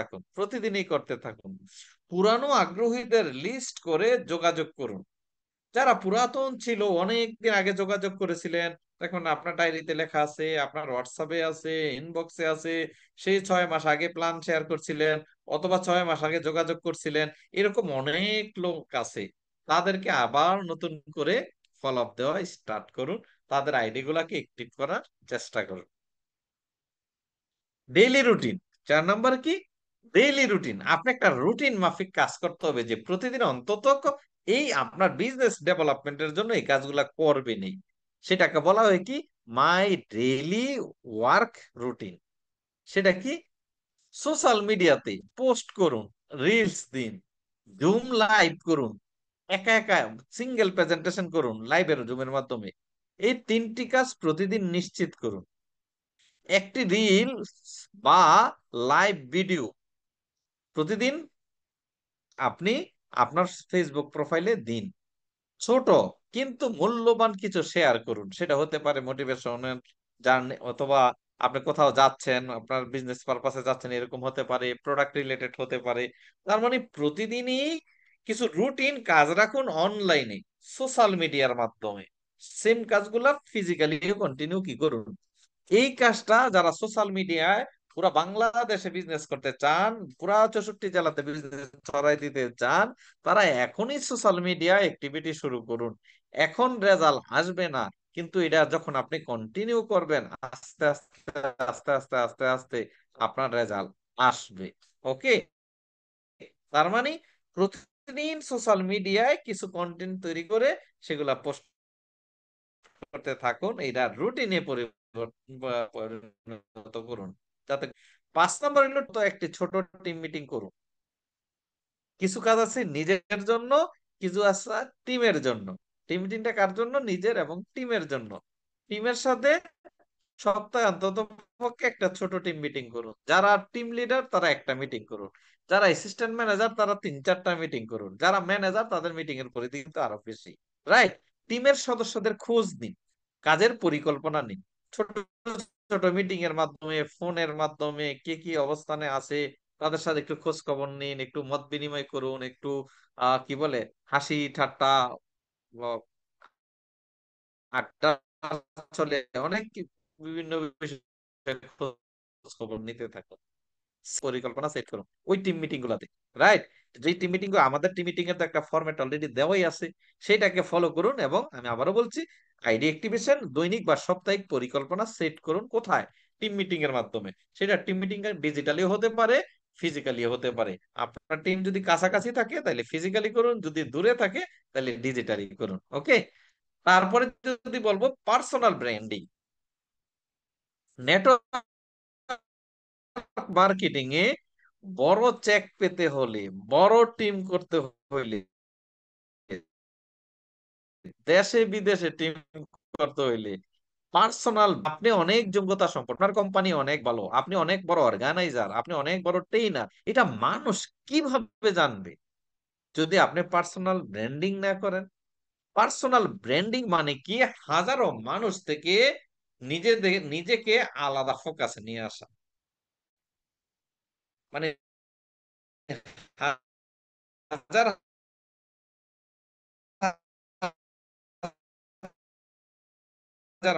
থাকুন, প্রতিদিনই করতে থাকুন। পুরানো আগ্রহীদের লিস্ট করে যোগাযোগ করুন। যারা পুরাতন ছিল, অনেক দিন আগে যোগাযোগ করেছিলেন, এখন আপনার ডায়েরিতে লেখা আছে, আপনার হোয়াটসঅ্যাপে আছে, ইনবক্সে আছে, সেই 6 মাস আগে প্ল্যান শেয়ার করছিলেন, অথবা 6 মাস আগে যোগাযোগ করছিলেন, এরকম অনেক লোক আছে। তাদেরকে আবার নতুন করে ফলো আপ দেওয়া স্টার্ট করুন, তাদের আইডি গুলাকে অ্যাক্টিভ করার চেষ্টা করুন। Daily routine. 4 নম্বর কি? Daily routine. আপনি একটা রুটিন মাফিক কাজ করতে হবে, যে প্রতিদিন অন্তত এই আপনার বিজনেস ডেভেলপমেন্টের জন্য এই কাজগুলা করবেনই। সেটাকে বলা হয় কি? My daily work routine. সেটা কি? সোশ্যাল মিডিয়াতে পোস্ট করুন, রিলস দিন, জুম লাইভ করুন, একা একা সিঙ্গেল প্রেজেন্টেশন করুন লাইভের জুমের মাধ্যমে। এই 3টি কাজ প্রতিদিন নিশ্চিত করুন। একটি রিল বা লাইভ ভিডিও প্রতিদিন আপনি আপনার ফেসবুক প্রোফাইলে দিন। ছোট কিন্তু মূল্যবান কিছু শেয়ার করুন, সেটা হতে পারে মোটিভেশনের জার্নি, অথবা আপনি কোথাও যাচ্ছেন, আপনার বিজনেস পারপাসে যাচ্ছেন, এরকম হতে পারে, প্রোডাক্ট রিলেটেড হতে পারে। তার মানে প্রতিদিনই কিছু রুটিন কাজ রাখুন অনলাইনে, সোশ্যাল মিডিয়ার মাধ্যমে। সেম কাজগুলা ফিজিক্যালিও কন্টিনিউ কি করুন। এই কাজটা যারা সোশ্যাল মিডিয়ায় পুরা বাংলাদেশে বিজনেস করতে চান, পুরা 64 জেলাতে বিজনেস ছড়াই দিতে চান, তারা এখনই সোশ্যাল মিডিয়া অ্যাক্টিভিটি শুরু করুন। এখন রেজাল্ট আসবে না, কিন্তু এটা যখন আপনি কন্টিনিউ করবেন, আস্তে আস্তে আস্তে আস্তে আস্তে আস্তে আপনার রেজাল্ট আসবে। ওকে? তার মানে প্রতিদিন সোশ্যাল মিডিয়ায় কিছু কন্টেন্ট তৈরি করে সেগুলা পোস্ট করতে থাকুন, এটা রুটিনে পরিণত করুন। যাতে 5 নম্বর হলো, তো একটি ছোট টিম মিটিং করুন। কিছু কাজ আছে নিজের জন্য, কিছু আছে টিমের জন্য। টিম মিটিংটা কার জন্য? নিজের এবং টিমের জন্য। টিমের সাথে সপ্তাহে অন্তত পক্ষে একটা ছোট টিম মিটিং করুন। যারা টিম লিডার তারা একটা মিটিং করুন, যারা অ্যাসিস্ট্যান্ট ম্যানেজার তারা 3-4টা মিটিং করুন, যারা ম্যানেজার তাদের মিটিং এর পরিধি কিন্তু আরো বেশি। রাইট? টিমের সদস্যদের খোঁজ নিন, কাজের পরিকল্পনা নিন। ছোট ছোট মিটিং এর মাধ্যমে, ফোনের মাধ্যমে কে কি অবস্থানে আছে তাদের সাথে একটু খোঁজ খবর নিন, একটু মত বিনিময় করুন, একটু কি বলে, হাসি ঠাট্টা, আড্ডা চলে, অনেক বিভিন্ন বিষয়ে খোঁজ খবর নিতে থাকো, পরিকল্পনা সেট করুন ওই টিম মিটিং গুলাতে। রাইট? যে টিম মিটিং, আমাদের টিম মিটিং এর তো একটা ফরম্যাট অলরেডি দেওয়াই আছে, সেটাকে ফলো করুন। এবং আমি আবারও বলছি, আইডি অ্যাক্টিভেশন, দৈনিক বা সাপ্তাহিক পরিকল্পনা সেট করুন। কোথায়? টিম মিটিং এর মাধ্যমে। সেটা টিম মিটিং ডিজিটালিও হতে পারে, ফিজিক্যালি হতে পারে। আপনার টিম যদি কাছাকাছি থাকে তাহলে ফিজিক্যালি করুন, যদি দূরে থাকে তাহলে ডিজিটালি করুন। ওকে? তারপরে যদি বলবো পার্সোনাল ব্র্যান্ডিং। নেটওয়ার্ক মার্কেটিং এ বড় চেক পেতে হলে, বড় টিম করতে হলে, দেশে বিদেশে টিম করতে হইলে পার্সোনাল, আপনি অনেক যোগ্যতা সম্পন্ন, আপনার কোম্পানি অনেক ভালো, আপনি অনেক বড় অর্গানাইজার, আপনি অনেক বড় ট্রেইনার, এটা মানুষ কিভাবে জানবে যদি আপনি পার্সোনাল ব্র্যান্ডিং না করেন? পার্সোনাল ব্র্যান্ডিং মানে কি? হাজারো মানুষ থেকে নিজেকে আলাদা ফোকাসে নিয়ে আসা। মানে হাজার হাজার